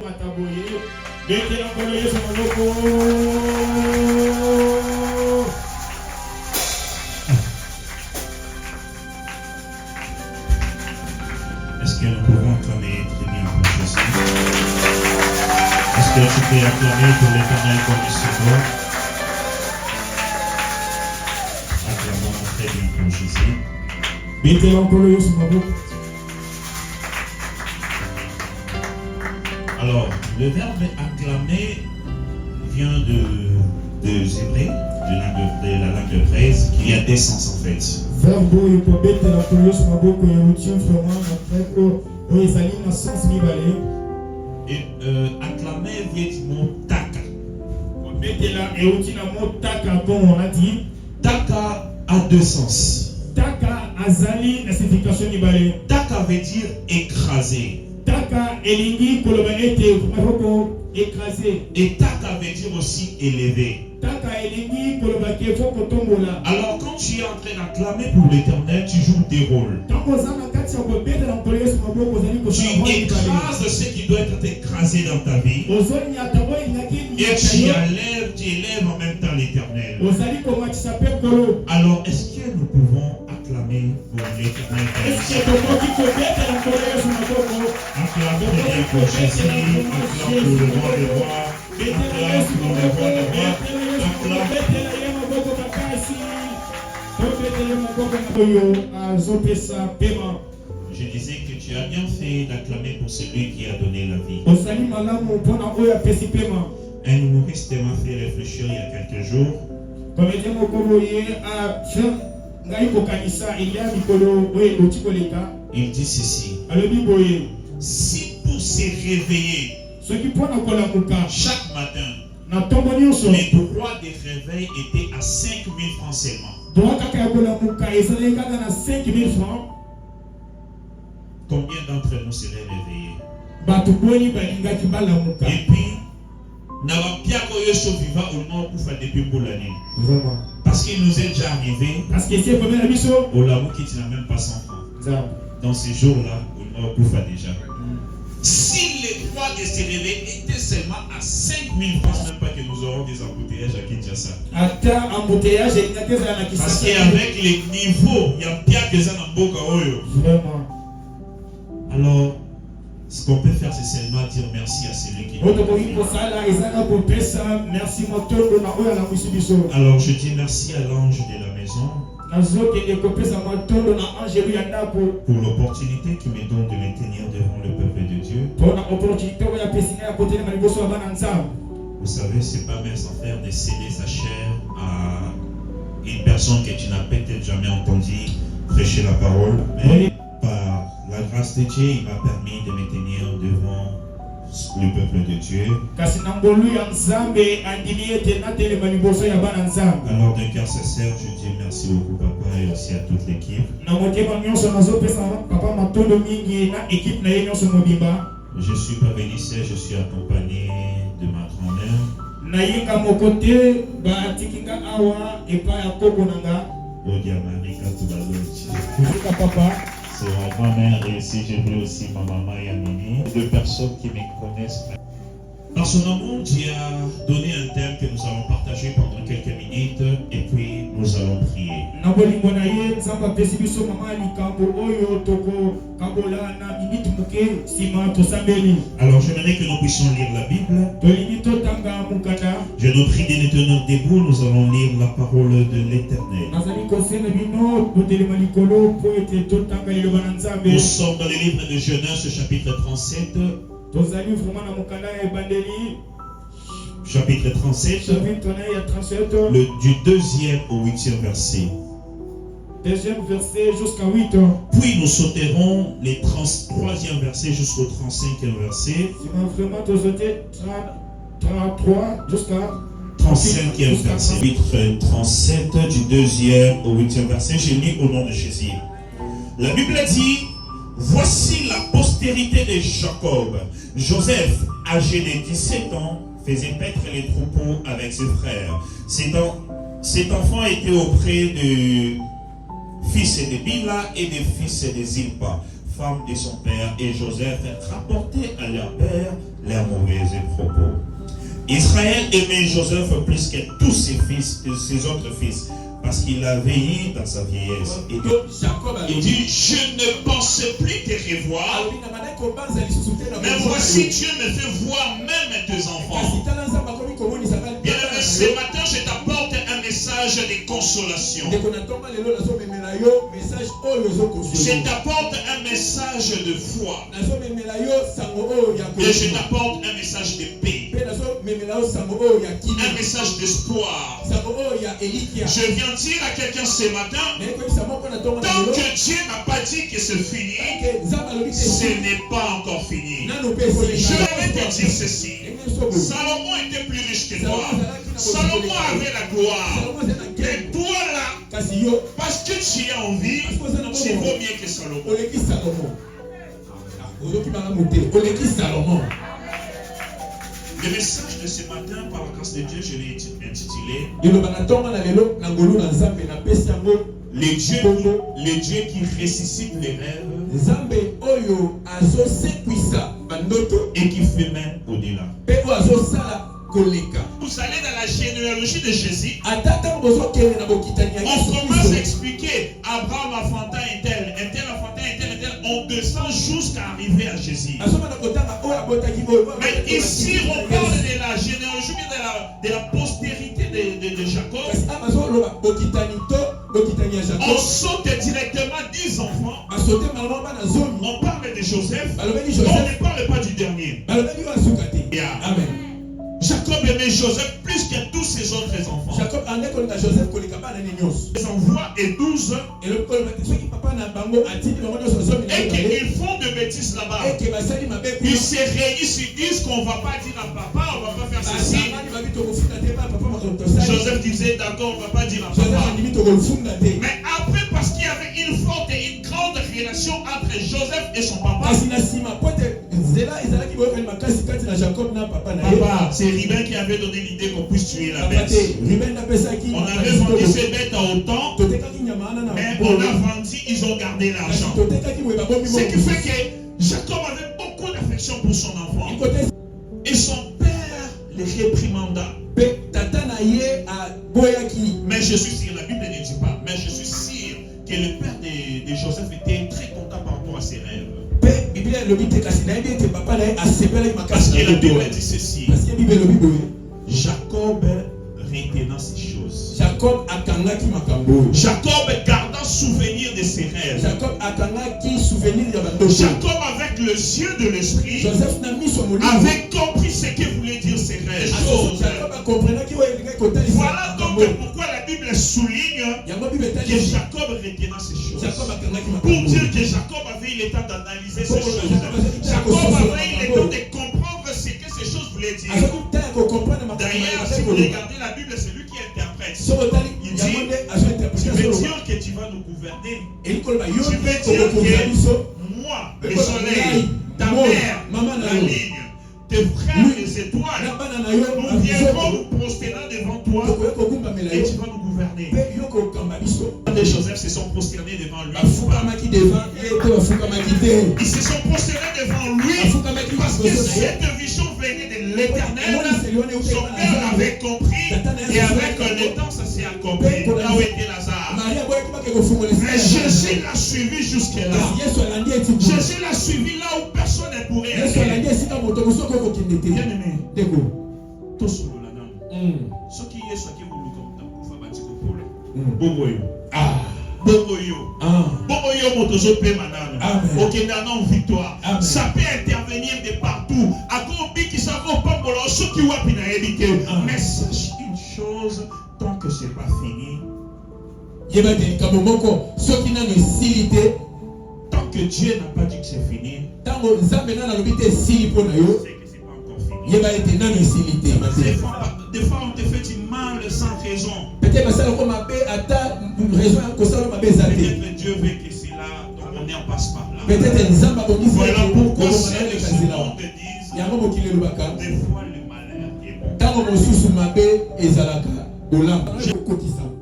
Est-ce que nous pouvons acclamer très bien pour Jésus? Est-ce que tu peux acclamer pour l'Éternel comme il se doit? Acclamons très bien pour Jésus. Alors, le verbe acclamer vient de Hébreu, de la langue de presse, qui a des sens en fait. Et acclamer vient du mot taka. Taka a deux sens. Taka veut dire écraser. Et taka veut dire aussi élever. Alors quand tu es en train d'acclamer pour l'Éternel, tu joues des rôles. Tu écrases ce qui doit être écrasé dans ta vie. Et tu élèves en même temps l'Éternel. Alors est-ce que nous pouvons acclamer pour l'Éternel? Acclamons bien pour Jésus, acclamons pour le roi des rois, acclamons pour le roi des rois, Je disais que tu as bien fait d'acclamer pour celui qui a donné la vie. Un humoriste m'a fait réfléchir il y a quelques jours. Il dit ceci: si pour se réveiller chaque matin, les droits des réveils étaient à 5 000 francs seulement, combien d'entre nous seraient réveillés? Et puis, parce qu'il nous est déjà arrivé, au Lamou qui n'a même pas 100 francs. Dans ces jours-là, on a déjà. Si les droits de se réveiller étaient seulement à 5 000 francs, même pas que nous aurons des embouteillages à Kinshasa. Parce qu'avec les niveaux, il y a bien que ça dans Boka Oyo. Alors, ce qu'on peut faire, c'est seulement dire merci à celui qui nous a fait. Alors, je dis merci à l'ange de la maison pour l'opportunité qu'il me donne de me tenir devant le peuple de Dieu. Vous savez, c'est pas mince en faire de céder sa chair à une personne que tu n'as peut-être jamais entendu prêcher la parole, mais par la grâce de Dieu, il m'a permis de me tenir devant le peuple de Dieu. Alors d'un cœur sincère, je dis merci beaucoup papa et aussi à toute l'équipe. Je suis pas venu seul, je suis accompagné de ma grand-mère. C'est ma grand-mère et ici j'ai vu aussi ma maman Yamini, deux personnes qui me connaissent. Dans son amour, Dieu a donné un thème que nous allons partager pendant quelques minutes et puis nous allons prier. Alors j'aimerais que nous puissions lire la Bible. Je nous prie de nous tenir debout, nous allons lire la parole de l'Éternel. Nous sommes dans le livre de Genèse, chapitre 37. Chapitre 37, du 2e au 8e verset. Jusqu'à 8. Puis nous sauterons les 33e verset jusqu'au 35e verset. 33 jusqu'à 35e verset. Chapitre 37 du 2e au 8e verset. Je lis au nom de Jésus. La Bible dit: voici la postérité de Jacob. Joseph, âgé de 17 ans, faisait paître les troupeaux avec ses frères. Cet enfant était auprès de fils de Bila et des fils de Zilpa, femme et son père et Joseph rapportaient à leur père leurs mauvais propos. Israël aimait Joseph plus que tous ses fils, ses autres fils, parce qu'il a veillé dans sa vieillesse. Il dit, je ne pensais plus te revoir, mais voici Dieu me fait voir même tes enfants. Bien aimé, ce matin, je t'apporte un message de consolation. Je t'apporte un message de foi. Et je t'apporte un message de paix. Un message d'espoir. Je viens dire à quelqu'un ce matin, tant que Dieu n'a pas dit que c'est fini, ce n'est pas encore fini. Je vais te dire ceci. Salomon était plus riche que toi. Salomon avait la gloire. Et toi là, parce que tu as envie, tu vaux mieux que Salomon. Le message de ce matin, par la grâce de Dieu, je l'ai intitulé les dieux qui ressuscitent les rêves et qui fait même au-delà. Vous allez dans la généalogie de Jésus. On commence à expliquer Abraham enfantin un tel enfantin un tel. On descend jusqu'à arriver à Jésus. Mais ici, on parle de la généalogie de la postérité de Jacob. On saute directement 10 enfants. On parle de Joseph. On ne parle pas du dernier. Amen. Jacob aimait Joseph plus que tous ses autres enfants. Les envoie et 12 et qu'ils font de bêtises là-bas. Ils se réunissent, ils disent qu'on ne va pas dire à papa, on ne va pas faire ceci. Joseph disait d'accord, on ne va pas dire à papa. Mais après, parce qu'il y avait une forte et une grande relation entre Joseph et son papa. Papa, c'est Ruben qui avait donné l'idée qu'on puisse tuer la bête. On avait vendu ces bêtes à autant, mais on a vendu, ils ont gardé l'argent. Ce qui fait que Jacob avait beaucoup d'affection pour son enfant. Et son père le réprimanda. Mais je suis sûr, la Bible ne dit pas, mais je suis sûr que le père de Joseph était très content par rapport à ses rêves. Parce que la Bible dit ceci. Jacob retenant ces choses. Jacob gardant souvenir de ses rêves. Jacob avec les yeux de l'esprit avait compris ce que voulait dire ces rêves. Voilà donc pourquoi la Bible souligne que Jacob retenant ces choses. Pour dire que Jacob avait eu le temps d'analyser ces choses. Jacob avait eu le temps de comprendre ce que ces choses voulaient dire. D'ailleurs, si vous regardez la Bible, c'est lui qui interprète. Il dit, tu veux dire que tu vas nous gouverner. Tu veux dire que moi, le soleil, ta mère, la ligne, tes frères, les étoiles, nous viendrons nous prosterner devant toi et tu vas nous gouverner. Les Joseph se sont prosternés devant lui. Ils se sont prosternés devant lui parce que cette vision venait de l'Éternel. Son père avait compris et avec le temps ça s'est accompli. Là où était Lazare. Mais Jésus l'a suivi jusque-là. Jésus l'a suivi là où personne ne pourrait aller. Bien aimé, tout sur la langue. Ce qui est ce qui vous le comme Boboyo. Boboyo. Boboyo motozo pe manana. Okendana en victoire. Ça peut intervenir de partout. Akobi qui s'en pas pour ceux qui wapi na évité. Mais sache une chose, tant que c'est pas fini. Tant que Dieu n'a pas dit que c'est fini. C'est que c'est pas encore fini. Des fois on te fait du mal sans raison. Peut-être Dieu veut que c'est là, donc on est en passe par là. Voilà pourquoi c'est le monde te disent, des fois le malheur est bon.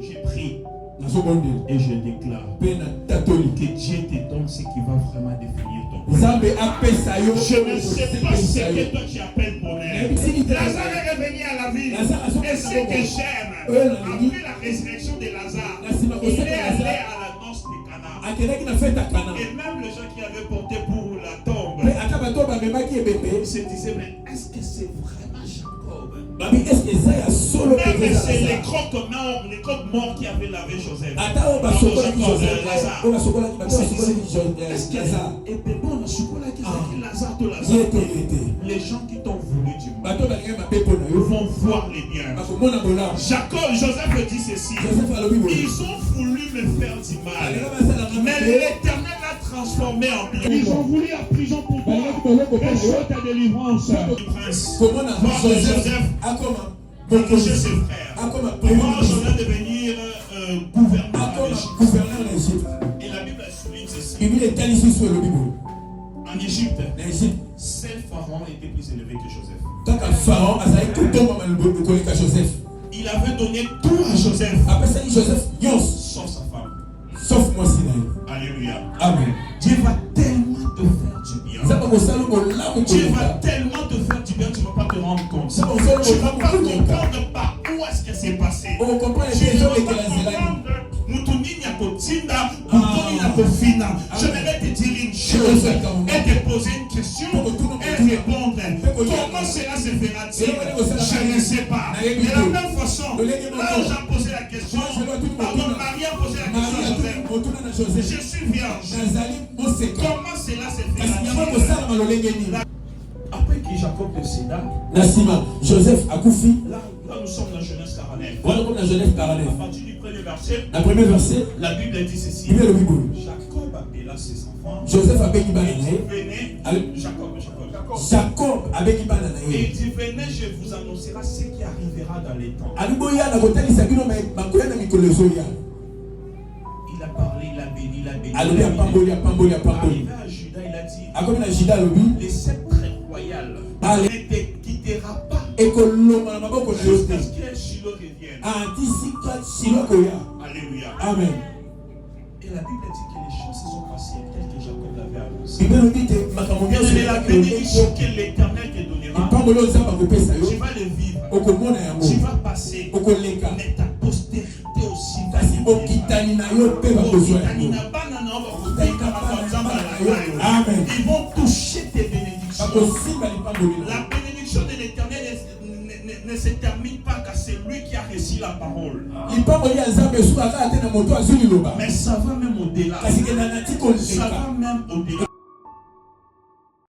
J'ai pris Et je déclare que Dieu te donne ce qui va vraiment définir ton bonheur. Je ne sais pas ce que toi tu appelles bonheur. Lazare est revenu à la vie. Et ce que j'aime, après la résurrection de Lazare, il est allé à la noce de Cana. Et même les gens qui avaient porté pour la tombe, ils se disaient, mais est-ce que c'est vraiment Jacob? Même c'est les croques morts qui avaient lavé Joseph. Lazare. Est-ce que et bon, Lazare. Les gens qui t'ont voulu du mal vont voir les biens. Joseph dit ceci. Ils ont voulu me faire du mal, mais l'Éternel l'a transformé en bien. Ils ont voulu la prison pour toi, mais soit ta délivrance. Joseph a touché ses frères. Comment Joseph devenir gouverneur d'Égypte. Et la Bible souligne ceci. En Égypte, seul Pharaon était plus élevé que Joseph. Il avait donné tout à Joseph, sauf sa femme. Alléluia. Amen. Dieu va tellement te faire du bien. Dieu va tellement te faire du bien, tu ne vas pas te rendre compte. Tu ne vas pas comprendre par où est-ce que c'est passé. Tu ne vas pas comprendre. Je vais te dire une chose et te poser une question et répondre. Comment cela se fera-t-il? Je ne sais pas. De la même façon, là où j'ai posé la question, Marie a posé la question à Joseph. Je suis vierge. Comment cela se fera-t-il? Après que Jacob décéda, Joseph a Koufi. Là, nous sommes dans la Genèse 49. Voilà comme la Genèse 49. À partir du premier verset, la Bible dit ceci. Jacob appela ses enfants. Joseph a béni Jacob a béni. Et il dit, venez, je vous annoncerai ce qui arrivera dans les temps. Il a parlé, il a béni, il a béni. Arrivé à Juda, il a dit, les sceptres royales ne te quittera pas jusqu'à ce que Shiloh revienne. Alléluia. Amen. Et la Bible dit que les choses se sont passées telles que Jacob l'avait annoncé. Et la bénédiction que l'Éternel te donnera, tu vas le vivre, tu vas passer, mais ta postérité aussi va le Ils vont toucher tes bénédictions. La bénédiction de l'Éternel ne se termine pas qu'à celui qui a reçu la parole. Mais ça va même au-delà. Ça va même au-delà.